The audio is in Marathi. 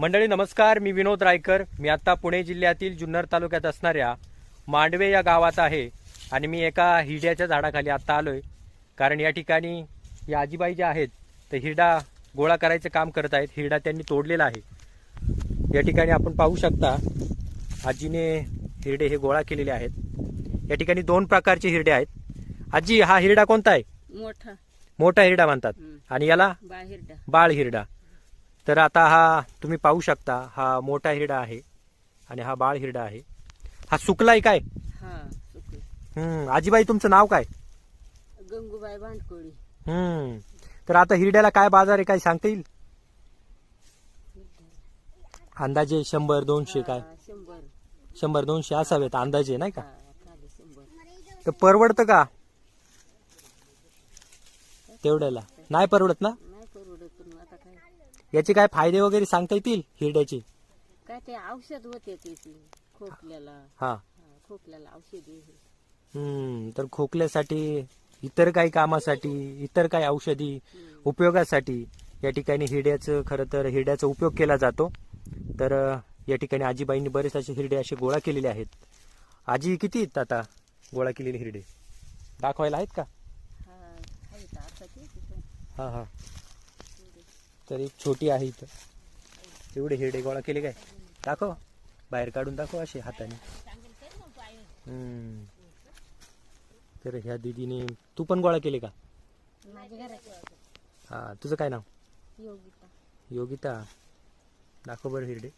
मंडळी नमस्कार, मी विनोद रायकर. मी आता पुणे जिल्ह्यातील जुन्नर तालुक्यात असणाऱ्या मांडवे या गावात आहे आणि मी एका हिरड्याच्या झाडाखाली आता आलोय. कारण या ठिकाणी या आजीबाई ज्या आहेत ते हिरडा गोळा करायचं काम करत आहेत. हिरडा त्यांनी तोडलेला आहे. या ठिकाणी आपण पाहू शकता आजीने हिरडे हे गोळा केलेले आहेत. या ठिकाणी दोन प्रकारचे हिरडे आहेत. आजी, हा हिरडा कोणता आहे? मोठा हिरडा म्हणतात आणि याला बाळ हिरडा. तर आता हा तुम्ही पाहू शकता, हा मोठा हिरडा आहे आणि हा बाळ हिरडा आहे. हा सुकलाय काय? आजीबाई तुमचं नाव काय? गंगूबाई भांडकोळी. तर आता हिरड्याला काय बाजार आहे, काय सांगता येईल? अंदाजे 100-200 काय? 100-200 असावेत अंदाजे, नाही का? तर परवडतं का तेवढ्याला? नाही परवडत ना. याचे काय फायदे वगैरे सांगता येतील हिरड्याचे? काय ते औषध होते खोकल्याला. खोकल्याला औषध. तर खोकल्यासाठी, इतर काही कामासाठी, इतर काही औषधी उपयोगासाठी या ठिकाणी हिरड्याचं, खरं तर हिरड्याचा उपयोग केला जातो. तर या ठिकाणी आजीबाईंनी बरेच असे हिरडे असे गोळा केलेले आहेत. आजी, किती आहेत आता गोळा केलेले हिरडे? दाखवायला आहेत का? हा. तर एक छोटी आहे इथं. एवढे हिरडे गोळा केले काय? दाखव, बाहेर काढून दाखव असे हाताने. तर ह्या दीदीने, तू पण गोळा केले का? हा, तुझं काय नाव? योगिता. योगिता, दाखव बरं हिरडे.